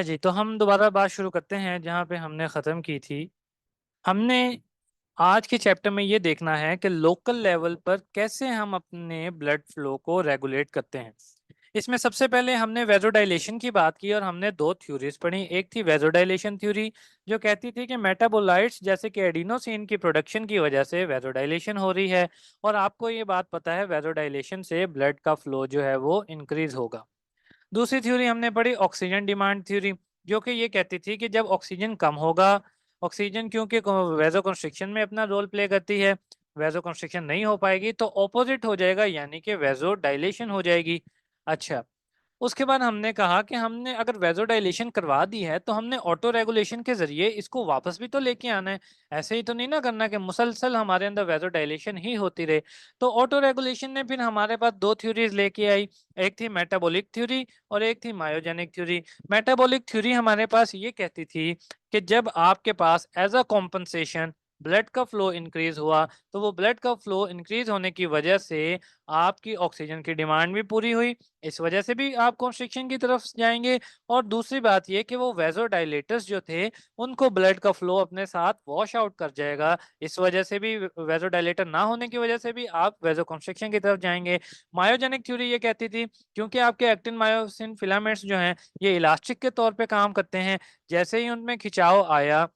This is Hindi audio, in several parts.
जी, तो हम दोबारा बात शुरू करते हैं जहाँ पे हमने ख़त्म की थी। हमने आज के चैप्टर में ये देखना है कि लोकल लेवल पर कैसे हम अपने ब्लड फ्लो को रेगुलेट करते हैं। इसमें सबसे पहले हमने वेज़ोडाइलेशन की बात की और हमने 2 थ्योरीज़ पढ़ी। एक थी वेज़ोडाइलेशन थ्योरी जो कहती थी कि मेटाबोलाइट्स जैसे कि एडिनोसिन की प्रोडक्शन की वजह से वेज़ोडाइलेशन हो रही है और आपको ये बात पता है वेज़ोडाइलेशन से ब्लड का फ्लो जो है वो इंक्रीज़ होगा। दूसरी थ्योरी हमने पढ़ी ऑक्सीजन डिमांड थ्योरी जो कि ये कहती थी कि जब ऑक्सीजन कम होगा, ऑक्सीजन क्योंकि वेजो कंस्ट्रिक्शन में अपना रोल प्ले करती है, वेजो कंस्ट्रिक्शन नहीं हो पाएगी तो ऑपोजिट हो जाएगा यानी कि वेजो डायलेशन हो जाएगी। अच्छा, उसके बाद हमने कहा कि हमने अगर वेज़ोडाइलेशन करवा दी है तो हमने ऑटो रेगुलेशन के ज़रिए इसको वापस भी तो लेके आना है। ऐसे ही तो नहीं ना करना कि मुसलसल हमारे अंदर वेज़ोडाइलेशन ही होती रहे। तो ऑटो रेगुलेशन ने फिर हमारे पास 2 थ्योरीज़ लेके आई। एक थी मेटाबॉलिक थ्योरी और एक थी मायोजेनिक थ्योरी। मेटाबॉलिक थ्योरी हमारे पास ये कहती थी कि जब आपके पास एज़ अ कॉम्पेंसेशन ब्लड का फ्लो इंक्रीज़ हुआ, तो वो ब्लड का फ्लो इंक्रीज़ होने की वजह से आपकी ऑक्सीजन की डिमांड भी पूरी हुई। इस वजह से भी आप कॉन्स्ट्रिक्शन की तरफ जाएँगे और दूसरी बात ये कि वो वेज़ोडाइलेटर्स जो थे, उनको ब्लड का फ्लो अपने साथ वॉश आउट कर जाएगा। इस वजह से भी वेज़ोडाइलेटर ना होने की वजह से भी आप वेज़ोकंस्ट्रिक्शन की तरफ जाएँगे। मायोजेनिक थ्योरी ये कहती थी क्योंकि आपके एक्टिन मायोसिन फिलामेंट्स जो हैं, ये इलास्टिक के तौर पे काम करते हैं। जैसे ही उनमें खिंचाव आया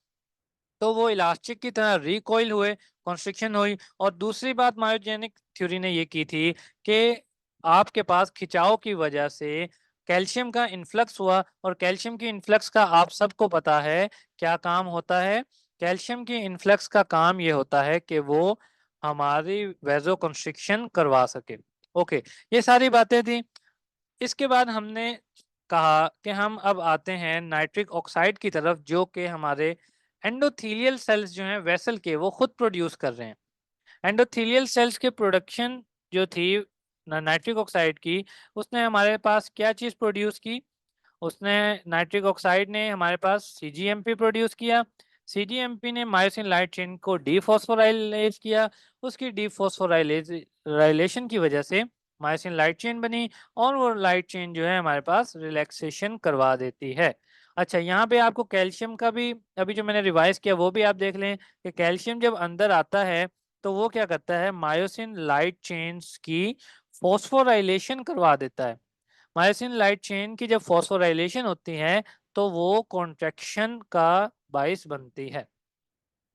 तो वो इलास्टिक की तरह रिकॉइल हुए, कॉन्स्ट्रिक्शन हुई और दूसरी बात मायोजेनिक थ्योरी ने ये की थी कि आपके पास खिंचाव की वजह से कैल्शियम का इन्फ्लक्स हुआ और कैल्शियम की इन्फ्लक्स का आप सबको पता है क्या काम होता है? कैल्शियम की इन्फ्लक्स का काम ये होता है कि वो हमारी वेज़ो कंस्ट्रिक्शन करवा सके। ओके, ये सारी बातें थी। इसके बाद हमने कहा कि हम अब आते हैं नाइट्रिक ऑक्साइड की तरफ जो कि हमारे एंडोथेलियल सेल्स जो हैं वेसल के वो खुद प्रोड्यूस कर रहे हैं। एंडोथेलियल सेल्स के प्रोडक्शन जो थी नाइट्रिक ऑक्साइड की, उसने हमारे पास क्या चीज़ प्रोड्यूस की? उसने नाइट्रिक ऑक्साइड ने हमारे पास सीजीएमपी प्रोड्यूस किया। सीजीएमपी ने मायोसिन लाइट चेन को डीफॉस्फोराइलेज किया। उसकी डीफॉस्फोराइलेशन की वजह से मायोसिन लाइट चेन बनी और वो लाइट चेन जो है हमारे पास रिलैक्सेशन करवा देती है। अच्छा, यहाँ पे आपको कैल्शियम का भी अभी जो मैंने रिवाइज किया वो भी आप देख लें कि कैल्शियम जब अंदर आता है तो वो क्या करता है मायोसिन लाइट चेन्स की फॉस्फोराइलेशन करवा देता है। मायोसिन लाइट चेन की जब फॉस्फोराइलेशन होती है तो वो कॉन्ट्रैक्शन का बायस बनती है।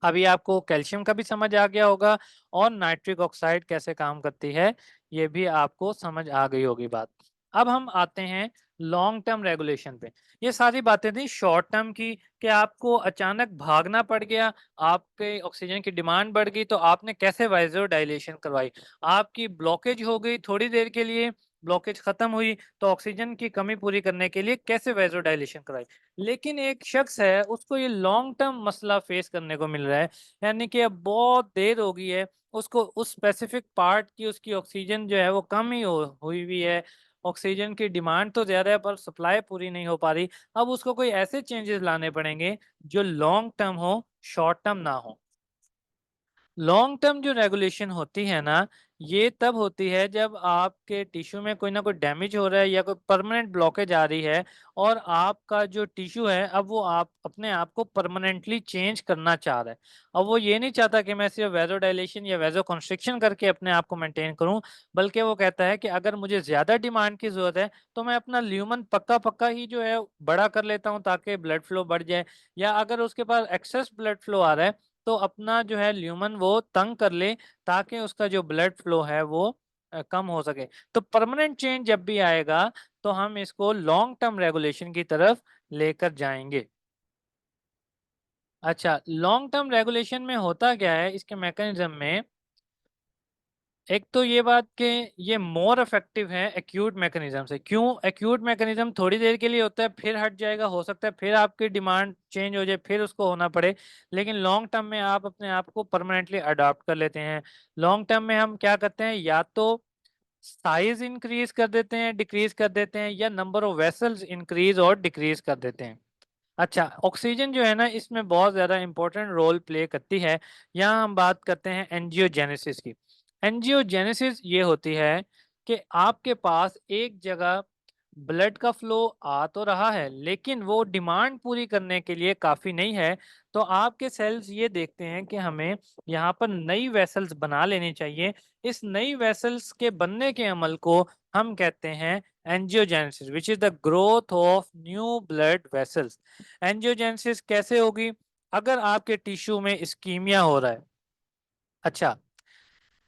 अभी आपको कैल्शियम का भी समझ आ गया होगा और नाइट्रिक ऑक्साइड कैसे काम करती है ये भी आपको समझ आ गई होगी बात। अब हम आते हैं लॉन्ग टर्म रेगुलेशन पे। ये सारी बातें थी शॉर्ट टर्म की कि आपको अचानक भागना पड़ गया, आपके ऑक्सीजन की डिमांड बढ़ गई तो आपने कैसे वाइजर डायलेशन करवाई। आपकी ब्लॉकेज हो गई थोड़ी देर के लिए, ब्लॉकेज खत्म हुई तो ऑक्सीजन की कमी पूरी करने के लिए कैसे वाइजर डायलेशन करवाई। लेकिन एक शख्स है उसको ये लॉन्ग टर्म मसला फेस करने को मिल रहा है, यानी कि अब बहुत देर हो गई है, उसको उस स्पेसिफिक पार्ट की उसकी ऑक्सीजन जो है वो कम ही हुई हुई है। ऑक्सीजन की डिमांड तो ज़्यादा है पर सप्लाई पूरी नहीं हो पा रही। अब उसको कोई ऐसे चेंजेस लाने पड़ेंगे जो लॉन्ग टर्म हो, शॉर्ट टर्म ना हो। लॉन्ग टर्म जो रेगुलेशन होती है ना, ये तब होती है जब आपके टिश्यू में कोई ना कोई डैमेज हो रहा है या कोई परमानेंट ब्लॉकेज आ रही है और आपका जो टिश्यू है अब वो आप अपने आप को परमानेंटली चेंज करना चाह रहा है। अब वो ये नहीं चाहता कि मैं सिर्फ वेज़ोडाइलेशन या वेज़ोकंस्ट्रिक्शन करके अपने आप को मेंटेन करूं, बल्कि वो कहता है कि अगर मुझे ज़्यादा डिमांड की ज़रूरत है तो मैं अपना ल्यूमन पक्का-पक्का ही जो है बड़ा कर लेता हूं ताकि ब्लड फ्लो बढ़ जाए। या अगर उसके पास एक्सेस ब्लड फ्लो आ रहा है तो अपना जो है ल्यूमन वो तंग कर ले ताकि उसका जो ब्लड फ्लो है वो कम हो सके। तो परमानेंट चेंज जब भी आएगा तो हम इसको लॉन्ग टर्म रेगुलेशन की तरफ लेकर जाएंगे। अच्छा, लॉन्ग टर्म रेगुलेशन में होता क्या है इसके मैकेनिज्म में, एक तो ये बात कि ये मोर इफेक्टिव है एक्यूट मैकेनिज्म से। क्यों? एक्यूट मैकेनिज्म थोड़ी देर के लिए होता है फिर हट जाएगा, हो सकता है फिर आपकी डिमांड चेंज हो जाए फिर उसको होना पड़े। लेकिन लॉन्ग टर्म में आप अपने आप को परमानेंटली अडॉप्ट कर लेते हैं। लॉन्ग टर्म में हम क्या करते हैं, या तो साइज इंक्रीज कर देते हैं, डिक्रीज कर देते हैं, या नंबर ऑफ वेसल्स इंक्रीज और डिक्रीज कर देते हैं। अच्छा, ऑक्सीजन जो है ना इसमें बहुत ज़्यादा इंपॉर्टेंट रोल प्ले करती है। यहाँ हम बात करते हैं एंजियोजेनेसिस की। एंजियोजेनेसिस ये होती है कि आपके पास एक जगह ब्लड का फ्लो आ तो रहा है लेकिन वो डिमांड पूरी करने के लिए काफी नहीं है। तो आपके सेल्स ये देखते हैं कि हमें यहाँ पर नई वेसल्स बना लेनी चाहिए। इस नई वेसल्स के बनने के अमल को हम कहते हैं angiogenesis, which is the growth of new blood vessels. Angiogenesis कैसे होगी? अगर आपके टिश्यू में इस्कीमिया हो रहा है। अच्छा,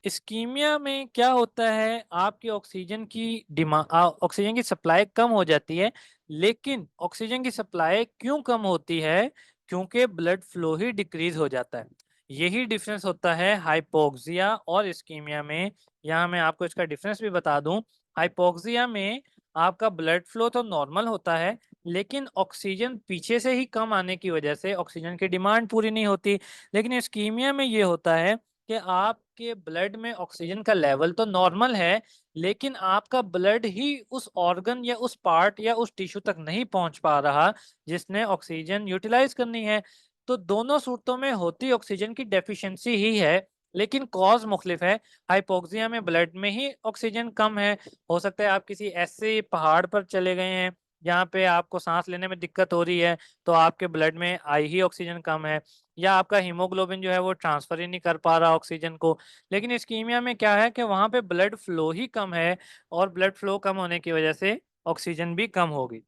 इस्कीमिया में क्या होता है, आपकी ऑक्सीजन की डिमांड, ऑक्सीजन की सप्लाई कम हो जाती है। लेकिन ऑक्सीजन की सप्लाई क्यों कम होती है? क्योंकि ब्लड फ्लो ही डिक्रीज हो जाता है। यही डिफरेंस होता है हाइपोक्सिया और इस्कीमिया में। यहाँ मैं आपको इसका डिफरेंस भी बता दूं। हाइपोक्सिया में आपका ब्लड फ्लो तो नॉर्मल होता है, लेकिन ऑक्सीजन पीछे से ही कम आने की वजह से ऑक्सीजन की डिमांड पूरी नहीं होती। लेकिन इस्कीमिया में ये होता है कि आपके ब्लड में ऑक्सीजन का लेवल तो नॉर्मल है, लेकिन आपका ब्लड ही उस ऑर्गन या उस पार्ट या उस टिश्यू तक नहीं पहुंच पा रहा जिसने ऑक्सीजन यूटिलाइज करनी है। तो दोनों सूरतों में होती ऑक्सीजन की डेफिशिएंसी ही है, लेकिन कॉज मुख्तलिफ है। हाइपोक्सिया में ब्लड में ही ऑक्सीजन कम है। हो सकता है आप किसी ऐसे पहाड़ पर चले गए हैं जहाँ पे आपको सांस लेने में दिक्कत हो रही है, तो आपके ब्लड में आई ही ऑक्सीजन कम है। या आपका हीमोग्लोबिन जो है वो ट्रांसफर ही नहीं कर पा रहा ऑक्सीजन को। लेकिन इस्कीमिया में क्या है कि वहां पे ब्लड फ्लो ही कम है, और ब्लड फ्लो कम होने की वजह से ऑक्सीजन भी कम होगी।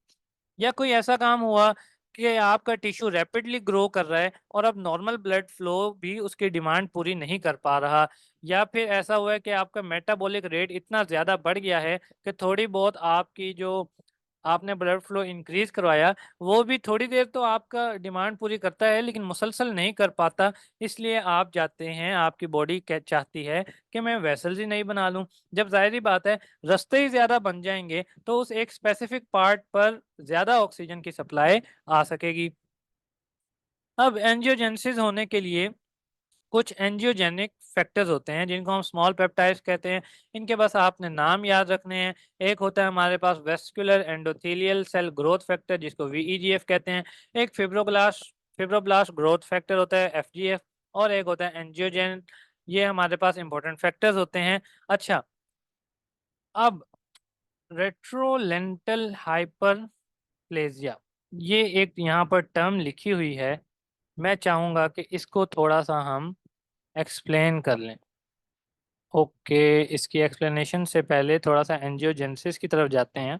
या कोई ऐसा काम हुआ कि आपका टिश्यू रैपिडली ग्रो कर रहा है और अब नॉर्मल ब्लड फ्लो भी उसकी डिमांड पूरी नहीं कर पा रहा। या फिर ऐसा हुआ है कि आपका मेटाबॉलिक रेट इतना ज़्यादा बढ़ गया है कि थोड़ी बहुत आपकी जो आपने ब्लड फ्लो इंक्रीज करवाया, वो भी थोड़ी देर तो आपका डिमांड पूरी करता है लेकिन मुसलसल नहीं कर पाता। इसलिए आप जाते हैं, आपकी बॉडी चाहती है कि मैं वेसल्स ही नहीं बना लूं। जब जाहिर सी बात है रास्ते ही ज्यादा बन जाएंगे तो उस एक स्पेसिफिक पार्ट पर ज्यादा ऑक्सीजन की सप्लाई आ सकेगी। अब एंजियोजेनेसिस होने के लिए कुछ एंजियोजेनिक फैक्टर्स होते हैं जिनको हम स्मॉल पेप्टाइड्स कहते हैं। इनके बस आपने नाम याद रखने हैं। एक होता है हमारे पास vascular endothelial cell growth factor, जिसको वीईजीएफ कहते हैं। एक फिब्रोब्लास्ट फिब्रोब्लास्ट ग्रोथ फैक्टर होता है, एफजीएफ। और एक होता है एंजियोजेन। ये हमारे पास इंपॉर्टेंट फैक्टर्स होते हैं। अच्छा, अब रेट्रोलेंटल हाइपरप्लेजिया, ये एक यहाँ पर टर्म लिखी हुई है। मैं चाहूंगा कि इसको थोड़ा सा हम एक्सप्लेन कर लें। ओके, इसकी एक्सप्लेनेशन से पहले थोड़ा सा एंजियोजेनेसिस की तरफ जाते हैं।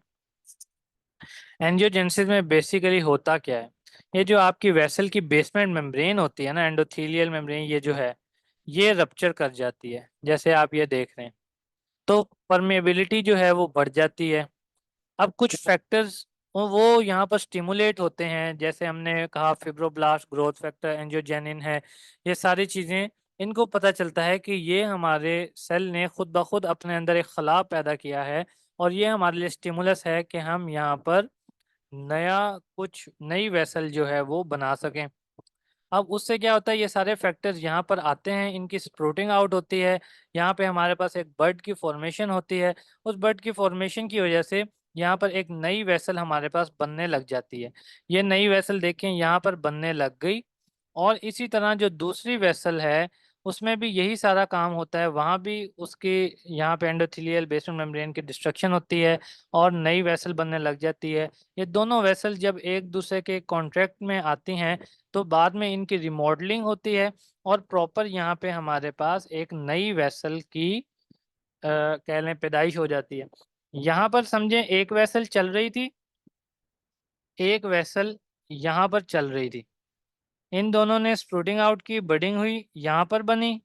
एंजियोजेनेसिस में बेसिकली होता क्या है? ये जो आपकी वेसल की बेसमेंट मेम्ब्रेन होती है ना, एंडोथेलियल मेम्ब्रेन, ये जो है ये रप्चर कर जाती है, जैसे आप ये देख रहे हैं। तो परमेबिलिटी जो है वो बढ़ जाती है। अब कुछ फैक्टर्स वो यहाँ पर स्टिमुलेट होते हैं, जैसे हमने कहा फिब्रोब्लास्ट ग्रोथ फैक्टर, एंजियोजेनिन है। ये सारी चीज़ें, इनको पता चलता है कि ये हमारे सेल ने खुद ब खुद अपने अंदर एक खला पैदा किया है, और ये हमारे लिए स्टिमुलस है कि हम यहाँ पर नया कुछ नई वेसल जो है वो बना सकें। अब उससे क्या होता है, ये सारे फैक्टर्स यहाँ पर आते हैं, इनकी स्प्रूटिंग आउट होती है। यहाँ पे हमारे पास एक बड की फॉर्मेशन होती है। उस बड की फॉर्मेशन की वजह से यहाँ पर एक नई वेसल हमारे पास बनने लग जाती है। ये नई वेसल देखें यहाँ पर बनने लग गई। और इसी तरह जो दूसरी वेसल है उसमें भी यही सारा काम होता है, वहाँ भी उसके यहाँ पे एंडोथेलियल बेसमेंट मेम्ब्रेन की डिस्ट्रक्शन होती है और नई वेसल बनने लग जाती है। ये दोनों वेसल जब एक दूसरे के कॉन्ट्रैक्ट में आती हैं तो बाद में इनकी रिमॉडलिंग होती है, और प्रॉपर यहाँ पे हमारे पास एक नई वेसल की कह लें पैदाइश हो जाती है। यहाँ पर समझें एक वेसल चल रही थी, एक वेसल यहाँ पर चल रही थी। इन दोनों ने स्प्रूटिंग आउट की, बडिंग हुई, यहाँ पर बनी।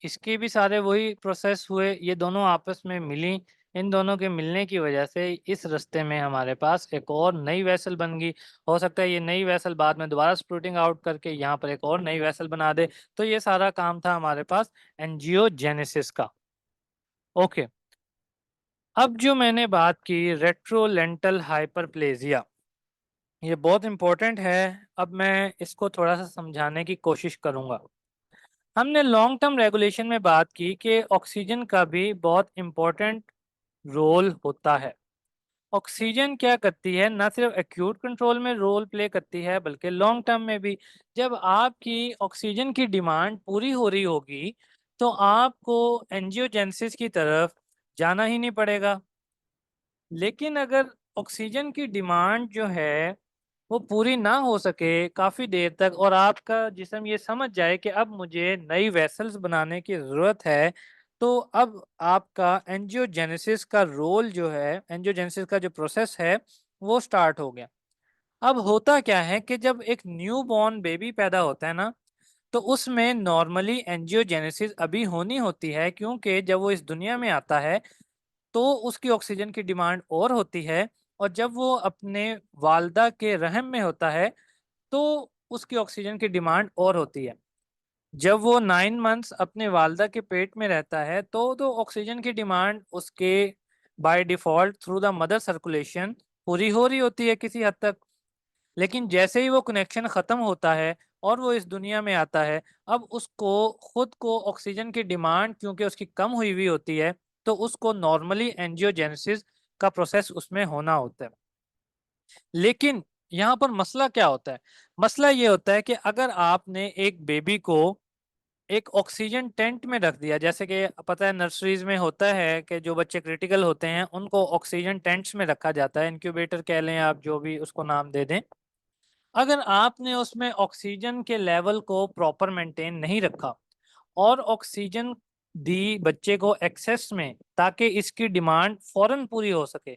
इसके भी सारे वही प्रोसेस हुए, ये दोनों आपस में मिली। इन दोनों के मिलने की वजह से इस रास्ते में हमारे पास एक और नई वेसल बन गई। हो सकता है ये नई वेसल बाद में दोबारा स्प्रूटिंग आउट करके यहाँ पर एक और नई वेसल बना दे। तो ये सारा काम था हमारे पास एंजियोजेनेसिस का। ओके, अब जो मैंने बात की रेट्रोलेंटल हाइपरप्लेजिया, ये बहुत इंपॉर्टेंट है। अब मैं इसको थोड़ा सा समझाने की कोशिश करूंगा। हमने लॉन्ग टर्म रेगुलेशन में बात की कि ऑक्सीजन का भी बहुत इंपॉर्टेंट रोल होता है। ऑक्सीजन क्या करती है, ना सिर्फ एक्यूट कंट्रोल में रोल प्ले करती है बल्कि लॉन्ग टर्म में भी। जब आपकी ऑक्सीजन की डिमांड पूरी हो रही होगी तो आपको एंजियोजेनेसिस की तरफ जाना ही नहीं पड़ेगा। लेकिन अगर ऑक्सीजन की डिमांड जो है वो पूरी ना हो सके काफी देर तक और आपका जिस्म ये समझ जाए कि अब मुझे नई वेसल्स बनाने की जरूरत है, तो अब आपका एंजियोजेनेसिस का रोल जो है, एंजियोजेनेसिस का जो प्रोसेस है वो स्टार्ट हो गया। अब होता क्या है कि जब एक न्यू बॉर्न बेबी पैदा होता है ना, तो उसमें नॉर्मली एंजियोजेनेसिस अभी होनी होती है, क्योंकि जब वो इस दुनिया में आता है तो उसकी ऑक्सीजन की डिमांड और होती है, और जब वो अपने वालदा के रहम में होता है तो उसकी ऑक्सीजन की डिमांड और होती है। जब वो 9 मंथ्स अपने वालदा के पेट में रहता है तो ऑक्सीजन की डिमांड उसके by default through the mother circulation पूरी हो रही होती है किसी हद तक। लेकिन जैसे ही वो कनेक्शन खत्म होता है और वो इस दुनिया में आता है, अब उसको खुद को ऑक्सीजन की डिमांड क्योंकि उसकी कम हुई हुई होती है, तो उसको नॉर्मली एंजियोजेनेसिस का प्रोसेस उसमें होना होता है। लेकिन यहाँ पर मसला क्या होता है? मसला ये होता है कि अगर आपने एक बेबी को एक ऑक्सीजन टेंट में रख दिया, जैसे कि पता है नर्सरीज में होता है कि जो बच्चे क्रिटिकल होते हैं उनको ऑक्सीजन टेंट्स में रखा जाता है, इंक्यूबेटर कह लें आप, जो भी उसको नाम दे दें। अगर आपने उसमें ऑक्सीजन के लेवल को प्रॉपर मेंटेन नहीं रखा और ऑक्सीजन दी बच्चे को एक्सेस में ताकि इसकी डिमांड फौरन पूरी हो सके,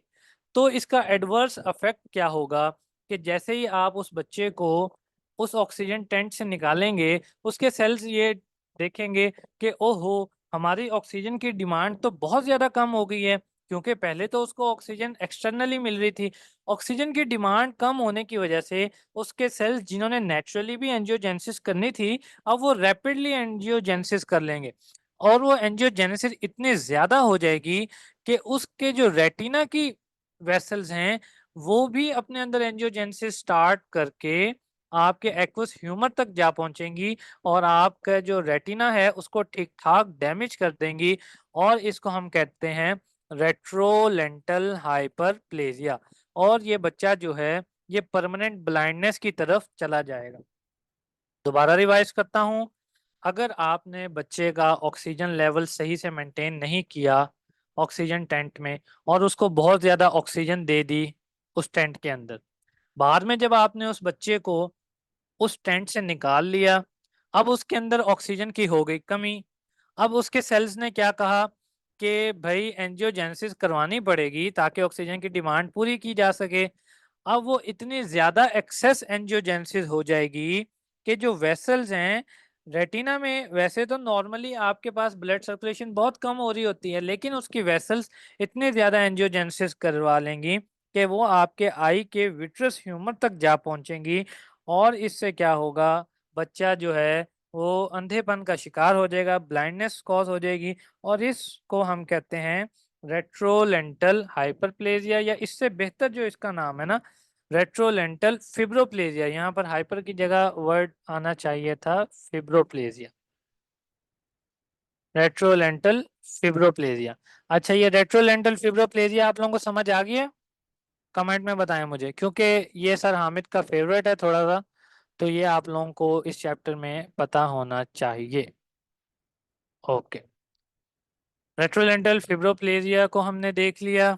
तो इसका एडवर्स इफेक्ट क्या होगा कि जैसे ही आप उस बच्चे को उस ऑक्सीजन टेंट से निकालेंगे, उसके सेल्स ये देखेंगे कि ओहो, हमारी ऑक्सीजन की डिमांड तो बहुत ज़्यादा कम हो गई है, क्योंकि पहले तो उसको ऑक्सीजन एक्सटर्नली मिल रही थी। ऑक्सीजन की डिमांड कम होने की वजह से उसके सेल्स जिन्होंने नेचुरली भी एंजियोजेनेसिस करनी थी, अब वो रैपिडली एंजियोजेनेसिस कर लेंगे, और वो एंजियोजेनेसिस इतनी ज़्यादा हो जाएगी कि उसके जो रेटिना की वेसल्स हैं वो भी अपने अंदर एंजियोजेनेसिस स्टार्ट करके आपके एक्वस ह्यूमर तक जा पहुंचेंगी और आपका जो रेटिना है उसको ठीक ठाक डैमेज कर देंगी, और इसको हम कहते हैं रेट्रोलेंटल हाइपरप्लेजिया। और ये बच्चा जो है ये परमानेंट ब्लाइंडनेस की तरफ चला जाएगा। दोबारा रिवाइज करता हूँ। अगर आपने बच्चे का ऑक्सीजन लेवल सही से मेंटेन नहीं किया ऑक्सीजन टेंट में, और उसको बहुत ज़्यादा ऑक्सीजन दे दी उस टेंट के अंदर, बाद में जब आपने उस बच्चे को उस टेंट से निकाल लिया, अब उसके अंदर ऑक्सीजन की हो गई कमी। अब उसके सेल्स ने क्या कहा कि भाई एंजियोजेनेसिस करवानी पड़ेगी ताकि ऑक्सीजन की डिमांड पूरी की जा सके। अब वो इतनी ज्यादा एक्सेस एंजियोजेनेसिस हो जाएगी कि जो वेसल्स हैं रेटिना में, वैसे तो नॉर्मली आपके पास ब्लड सर्कुलेशन बहुत कम हो रही होती है, लेकिन उसकी वेसल्स इतने ज्यादा एंजियोजेनेसिस करवा लेंगी कि वो आपके आई के विट्रस ह्यूमर तक जा पहुंचेंगी, और इससे क्या होगा, बच्चा जो है वो अंधेपन का शिकार हो जाएगा, ब्लाइंडनेस कॉज हो जाएगी, और इसको हम कहते हैं रेट्रोलेंटल हाइपरप्लेजिया, या इससे बेहतर जो इसका नाम है ना, रेट्रोलेंटल फिब्रोप्लेजिया। यहाँ पर हाइपर की जगह वर्ड आना चाहिए था फिब्रोप्लेजिया, रेट्रोलेंटल फिब्रोप्लेजिया। अच्छा, ये रेट्रोलेंटल फिब्रोप्लेजिया आप लोगों को समझ आ गया? कमेंट में बताएं मुझे, क्योंकि ये सर हामिद का फेवरेट है थोड़ा सा, तो ये आप लोगों को इस चैप्टर में पता होना चाहिए। ओके, रेट्रोलेंटल फिब्रोप्लेजिया को हमने देख लिया।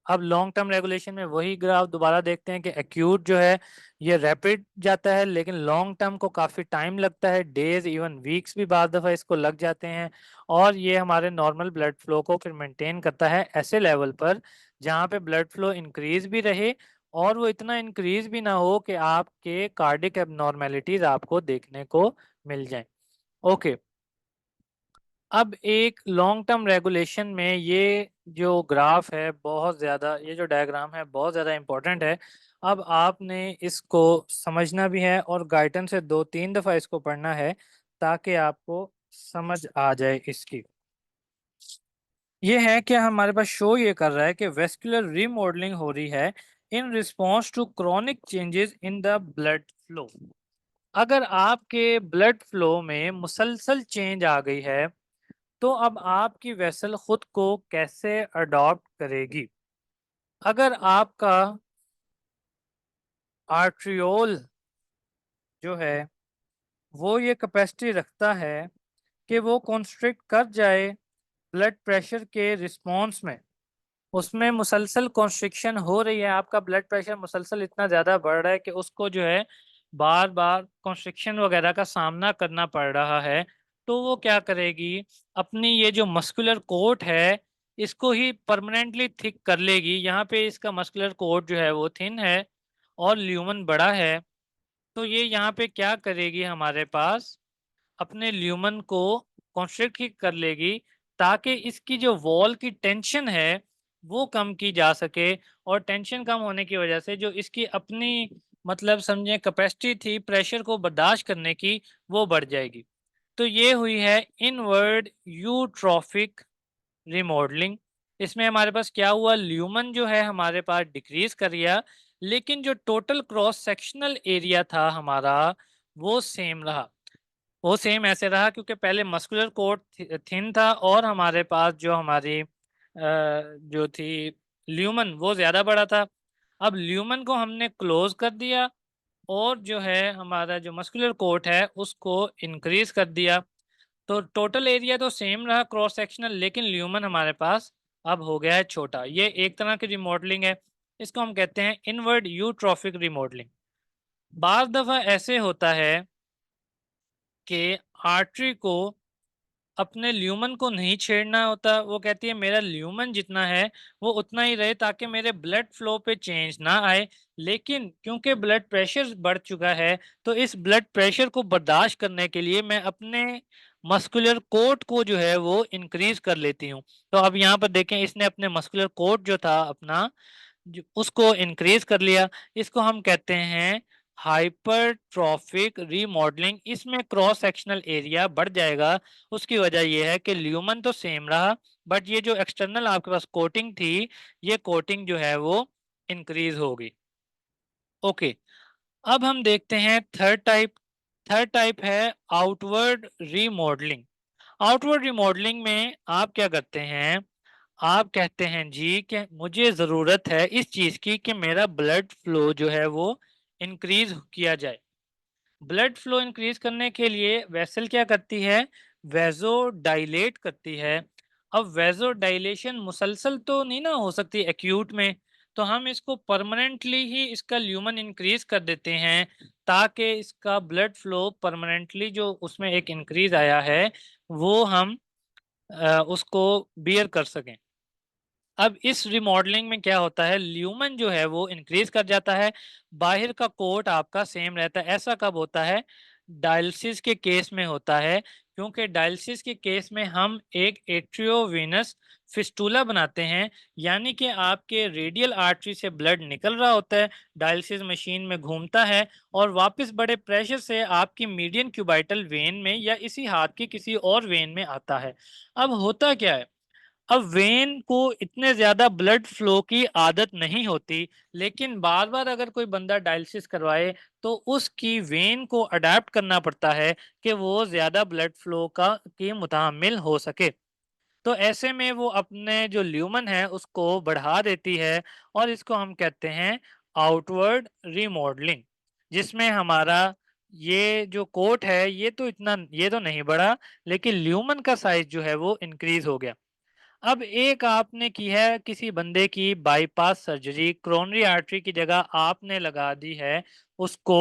अब लॉन्ग टर्म रेगुलेशन में वही ग्राफ दोबारा देखते हैं कि एक्यूट जो है ये रैपिड जाता है, लेकिन लॉन्ग टर्म को काफ़ी टाइम लगता है, डेज इवन वीक्स भी बाद दफ़ा इसको लग जाते हैं, और ये हमारे नॉर्मल ब्लड फ्लो को फिर मेंटेन करता है ऐसे लेवल पर जहाँ पे ब्लड फ्लो इंक्रीज भी रहे और वो इतना इंक्रीज भी ना हो कि आपके कार्डिक एबनॉर्मेलिटीज आपको देखने को मिल जाए। ओके, अब एक लॉन्ग टर्म रेगुलेशन में ये जो ग्राफ है बहुत ज़्यादा, ये जो डायग्राम है बहुत ज़्यादा इम्पोर्टेंट है। अब आपने इसको समझना भी है और गाइडेंस से 2-3 दफ़ा इसको पढ़ना है ताकि आपको समझ आ जाए इसकी। ये है कि हमारे पास शो ये कर रहा है कि वेस्कुलर रीमॉडलिंग हो रही है in response to chronic changes in the blood flow. अगर आपके ब्लड फ्लो में मुसलसल चेंज आ गई है तो अब आपकी वेसल खुद को कैसे अडॉप्ट करेगी? अगर आपका आर्ट्रियोल जो है वो ये कैपेसिटी रखता है कि वो कॉन्स्ट्रिक्ट कर जाए ब्लड प्रेशर के रिस्पॉन्स में, उसमें मुसलसल कॉन्स्ट्रिक्शन हो रही है, आपका ब्लड प्रेशर मुसलसल इतना ज़्यादा बढ़ रहा है कि उसको जो है बार बार कॉन्स्ट्रिक्शन वगैरह का सामना करना पड़ रहा है, तो वो क्या करेगी, अपनी ये जो मस्कुलर कोट है इसको ही परमानेंटली थिक कर लेगी। यहाँ पे इसका मस्कुलर कोट जो है वो थिन है और ल्यूमन बड़ा है, तो ये यहाँ पे क्या करेगी, हमारे पास अपने ल्यूमन को कॉन्स्ट्रिक्ट ही कर लेगी ताकि इसकी जो वॉल की टेंशन है वो कम की जा सके, और टेंशन कम होने की वजह से जो इसकी अपनी मतलब समझे कैपेसिटी थी प्रेशर को बर्दाश्त करने की, वो बढ़ जाएगी। तो ये हुई है इनवर्ड यूट्रॉफिक रिमॉडलिंग। इसमें हमारे पास क्या हुआ, ल्यूमन जो है हमारे पास डिक्रीज कर गया, लेकिन जो टोटल क्रॉस सेक्शनल एरिया था हमारा वो सेम रहा। वो सेम ऐसे रहा क्योंकि पहले मस्कुलर कोट थिन था और हमारे पास जो हमारी जो थी ल्यूमन वो ज्यादा बड़ा था। अब ल्यूमन को हमने क्लोज कर दिया और जो है हमारा जो मस्कुलर कोट है उसको इंक्रीज कर दिया, तो टोटल एरिया तो सेम रहा क्रॉस सेक्शनल, लेकिन ल्यूमन हमारे पास अब हो गया है छोटा। ये एक तरह की रिमॉडलिंग है, इसको हम कहते हैं इनवर्ड यूट्रॉफिक रिमॉडलिंग। बार दफा ऐसे होता है कि आर्टरी को अपने ल्यूमन को नहीं छेड़ना होता, वो कहती है मेरा ल्यूमन जितना है वो उतना ही रहे ताकि मेरे ब्लड फ्लो पे चेंज ना आए। लेकिन क्योंकि ब्लड प्रेशर बढ़ चुका है, तो इस ब्लड प्रेशर को बर्दाश्त करने के लिए मैं अपने मस्कुलर कोट को जो है वो इंक्रीज कर लेती हूँ। तो अब यहाँ पर देखें, इसने अपने मस्कुलर कोट जो था अपना उसको इंक्रीज कर लिया। इसको हम कहते हैं हाइपरट्रॉफिक रीमॉडलिंग। इसमें क्रॉस सेक्शनल एरिया बढ़ जाएगा। उसकी वजह यह है कि ल्यूमन तो सेम रहा, बट ये जो एक्सटर्नल आपके पास कोटिंग थी, ये कोटिंग जो है वो इंक्रीज होगी। ओके, अब हम देखते हैं थर्ड टाइप। थर्ड टाइप है आउटवर्ड रीमॉडलिंग। आउटवर्ड रिमॉडलिंग में आप क्या करते हैं, आप कहते हैं जी कि मुझे ज़रूरत है इस चीज़ की कि मेरा ब्लड फ्लो जो है वो इंक्रीज किया जाए। ब्लड फ्लो इंक्रीज करने के लिए वेसल क्या करती है, वेजो डाइलेट करती है। अब वेजो डाइलेशन मुसलसल तो नहीं ना हो सकती एक्यूट में, तो हम इसको परमानेंटली ही इसका ल्यूमन इंक्रीज कर देते हैं ताकि इसका ब्लड फ्लो परमानेंटली जो उसमें एक इंक्रीज आया है वो हम उसको बियर कर सकें। अब इस रिमॉडलिंग में क्या होता है, ल्यूमन जो है वो इंक्रीज कर जाता है, बाहर का कोट आपका सेम रहता है। ऐसा कब होता है, डायलिसिस के केस में होता है, क्योंकि डायलिसिस के केस में हम एक एट्रियोवेनस फिस्टूला बनाते हैं, यानी कि आपके रेडियल आर्टरी से ब्लड निकल रहा होता है, डायलिसिस मशीन में घूमता है और वापस बड़े प्रेशर से आपकी मीडियन क्यूबाइटल वेन में या इसी हाथ की किसी और वेन में आता है। अब होता क्या है, अब वेन को इतने ज्यादा ब्लड फ्लो की आदत नहीं होती, लेकिन बार बार अगर कोई बंदा डायलिसिस करवाए तो उसकी वेन को अडेप्ट करना पड़ता है कि वो ज्यादा ब्लड फ्लो का की मुतामिल हो सके। तो ऐसे में वो अपने जो ल्यूमन है उसको बढ़ा देती है और इसको हम कहते हैं आउटवर्ड रिमॉडलिंग, जिसमें हमारा ये जो कोट है ये तो इतना ये तो नहीं बढ़ा, लेकिन ल्यूमन का साइज जो है वो इंक्रीज हो गया। अब एक आपने की है किसी बंदे की बाईपास सर्जरी, क्रोनरी आर्टरी की जगह आपने लगा दी है उसको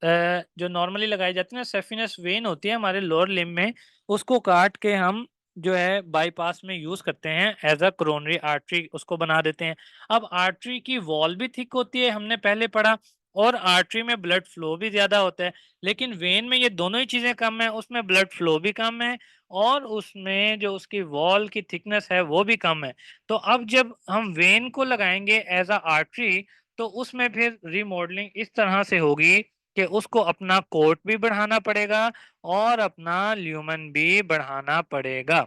जो नॉर्मली लगाई जाती है ना सेफिनस वेन होती है हमारे लोअर लिम्ब में, उसको काट के हम जो है बाईपास में यूज करते हैं एज अ क्रोनरी आर्टरी, उसको बना देते हैं। अब आर्टरी की वॉल भी थिक होती है हमने पहले पढ़ा, और आर्टरी में ब्लड फ्लो भी ज्यादा होता है, लेकिन वेन में ये दोनों ही चीजें कम है, उसमें ब्लड फ्लो भी कम है और उसमें जो उसकी वॉल की थिकनेस है वो भी कम है। तो अब जब हम वेन को लगाएंगे एज अ आर्टरी, तो उसमें फिर रिमॉडलिंग इस तरह से होगी कि उसको अपना कोट भी बढ़ाना पड़ेगा और अपना ल्यूमन भी बढ़ाना पड़ेगा।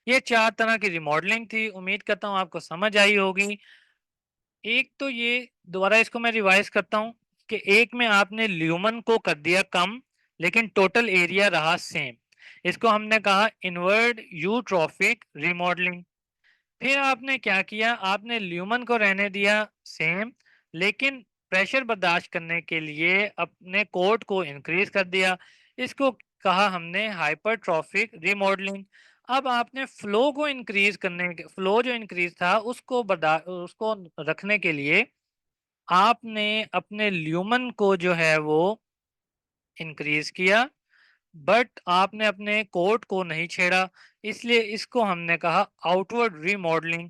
ये चार तरह की रिमॉडलिंग थी, उम्मीद करता हूँ आपको समझ आई होगी। एक तो ये, दोबारा इसको मैं रिवाइज करता हूँ कि एक में आपने ल्यूमन को कर दिया कम, लेकिन टोटल एरिया रहा सेम, इसको हमने कहा इनवर्ड यूट्रॉफिक रिमॉडलिंग। फिर आपने क्या किया, आपने ल्यूमन को रहने दिया सेम, लेकिन प्रेशर बर्दाश्त करने के लिए अपने कोट को इंक्रीज कर दिया, इसको कहा हमने हाइपरट्रॉफिक रिमॉडलिंग। अब आपने फ्लो को इंक्रीज करने के फ्लो जो इंक्रीज था उसको रखने के लिए आपने अपने ल्यूमन को जो है वो इंक्रीज किया, बट आपने अपने कोट को नहीं छेड़ा, इसलिए इसको हमने कहा आउटवर्ड रीमॉडलिंग।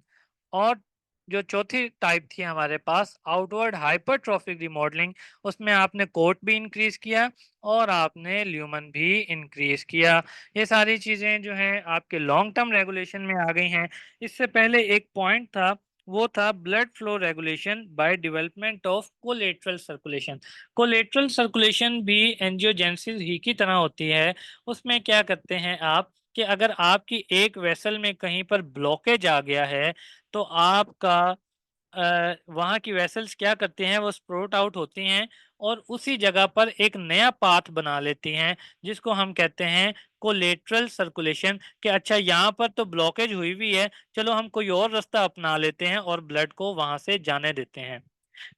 और जो चौथी टाइप थी हमारे पास आउटवर्ड हाइपरट्रॉफिक रीमॉडलिंग, उसमें आपने कोट भी इंक्रीज किया और आपने ल्यूमन भी इंक्रीज किया। ये सारी चीजें जो हैं आपके लॉन्ग टर्म रेगुलेशन में आ गई हैं। इससे पहले एक पॉइंट था, वो था blood flow regulation by development of collateral circulation. Collateral circulation भी एंजियोजेनेसिस ही की तरह होती है। उसमें क्या करते हैं आप कि अगर आपकी एक वेसल में कहीं पर ब्लॉकेज आ गया है तो आपका वहाँ की वेसल्स क्या करती हैं, वो स्प्रोट आउट होती हैं और उसी जगह पर एक नया पाथ बना लेती हैं, जिसको हम कहते हैं कोलेटरल सर्कुलेशन। कि अच्छा यहाँ पर तो ब्लॉकेज हुई हुई है, चलो हम कोई और रास्ता अपना लेते हैं और ब्लड को वहां से जाने देते हैं।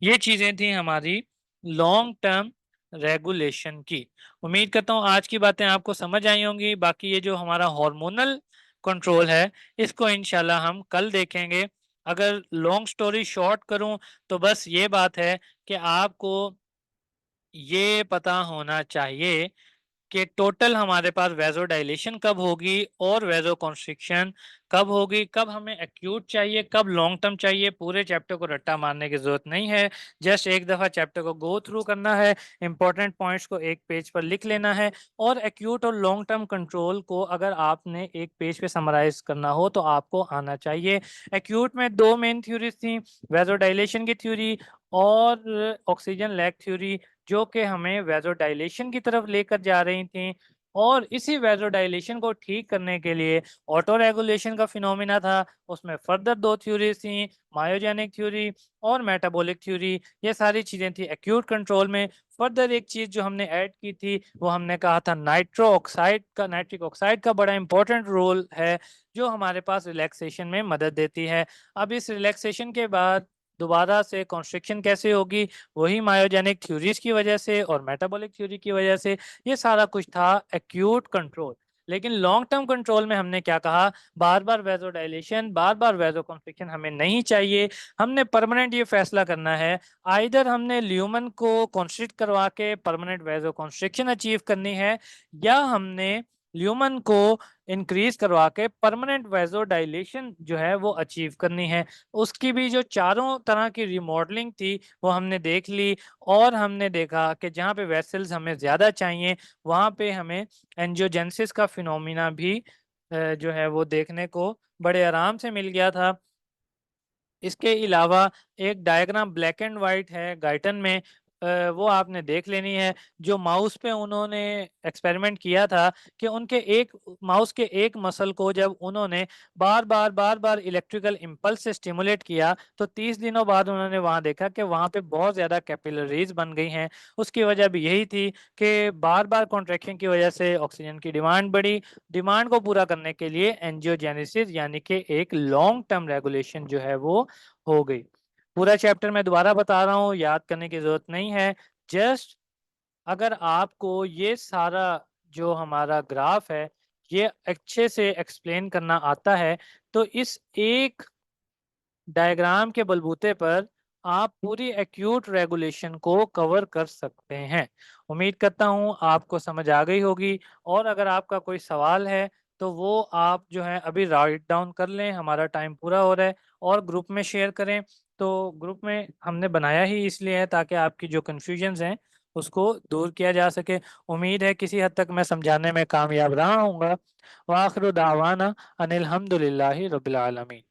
ये चीजें थी हमारी लॉन्ग टर्म रेगुलेशन की। उम्मीद करता हूँ आज की बातें आपको समझ आई होंगी। बाकी ये जो हमारा हार्मोनल कंट्रोल है, इसको इंशाल्लाह हम कल देखेंगे। अगर लॉन्ग स्टोरी शॉर्ट करूं तो बस ये बात है कि आपको ये पता होना चाहिए कि टोटल हमारे पास वेजोडाइलेशन कब होगी और वेजो कॉन्स्ट्रिक्शन कब होगी, कब हमें एक्यूट चाहिए, कब लॉन्ग टर्म चाहिए। पूरे चैप्टर को रट्टा मारने की जरूरत नहीं है, जस्ट एक दफा चैप्टर को गो थ्रू करना है, इंपॉर्टेंट पॉइंट्स को एक पेज पर लिख लेना है। और एक्यूट और लॉन्ग टर्म कंट्रोल को अगर आपने एक पेज पे समराइज करना हो तो आपको आना चाहिए। एक्यूट में दो मेन थ्योरीज थी, वेजोडाइलेशन की थ्योरी और ऑक्सीजन लैग थ्योरी, जो कि हमें वेजोडाइलेशन की तरफ लेकर जा रही थी। और इसी वेजोडाइलेशन को ठीक करने के लिए ऑटो रेगुलेशन का फिनोमिना था। उसमें फर्दर दो थ्योरीज थी, मायोजेनिक थ्योरी और मेटाबॉलिक थ्योरी। ये सारी चीजें थी एक्यूट कंट्रोल में। फर्दर एक चीज जो हमने ऐड की थी वो हमने कहा था नाइट्रिक ऑक्साइड का बड़ा इंपॉर्टेंट रोल है, जो हमारे पास रिलैक्सेशन में मदद देती है। अब इस रिलैक्सेशन के बाद दोबारा से कॉन्स्ट्रिक्शन कैसे होगी, वही मायोजेनिक थ्योरीज की वजह से और मेटाबॉलिक थ्योरी की वजह से। ये सारा कुछ था एक्यूट कंट्रोल। लेकिन लॉन्ग टर्म कंट्रोल में हमने क्या कहा, बार बार वेजोडाइलेशन, बार बार वेजो कॉन्स्ट्रिक्शन हमें नहीं चाहिए। हमने परमानेंट ये फैसला करना है, आइदर हमने ल्यूमन को कॉन्स्ट्रिक्ट करवा के परमानेंट वेजो कॉन्स्ट्रिक्शन अचीव करनी है, या हमने ल्यूमन को इंक्रीज करवा के परमानेंट वेजोडाइलेशन जो है वो अचीव करनी है। उसकी भी जो चारों तरह की रिमॉडलिंग थी वो हमने देख ली। और हमने देखा कि जहाँ पे वेसल्स हमें ज़्यादा चाहिए वहाँ पे हमें एंजियोजेनेसिस का फिनोमिना भी जो है वो देखने को बड़े आराम से मिल गया था। इसके अलावा एक डायग्राम ब्लैक एंड वाइट है गाइटन में, वो आपने देख लेनी है। जो माउस पे उन्होंने एक्सपेरिमेंट किया था कि उनके एक माउस के एक मसल को जब उन्होंने बार बार इलेक्ट्रिकल इम्पल्स से स्टिमुलेट किया तो 30 दिनों बाद उन्होंने वहां देखा कि वहां पे बहुत ज्यादा कैपिलरीज बन गई हैं। उसकी वजह भी यही थी कि बार बार कॉन्ट्रैक्शन की वजह से ऑक्सीजन की डिमांड बढ़ी। डिमांड को पूरा करने के लिए एंजियोजेनेसिस यानी कि एक लॉन्ग टर्म रेगुलेशन जो है वो हो गई। पूरा चैप्टर मैं दोबारा बता रहा हूँ, याद करने की जरूरत नहीं है। जस्ट अगर आपको ये सारा जो हमारा ग्राफ है ये अच्छे से एक्सप्लेन करना आता है तो इस एक डायग्राम के बलबूते पर आप पूरी एक्यूट रेगुलेशन को कवर कर सकते हैं। उम्मीद करता हूं आपको समझ आ गई होगी। और अगर आपका कोई सवाल है तो वो आप जो है अभी राइट डाउन कर लें, हमारा टाइम पूरा हो रहा है। और ग्रुप में शेयर करें। तो ग्रुप में हमने बनाया ही इसलिए है ताकि आपकी जो कन्फ्यूजन्स हैं उसको दूर किया जा सके। उम्मीद है किसी हद तक मैं समझाने में कामयाब रहा हूँगा। वाखिर दावाना अनिल हम्दुलिल्लाहि रब्बिल आलमीन।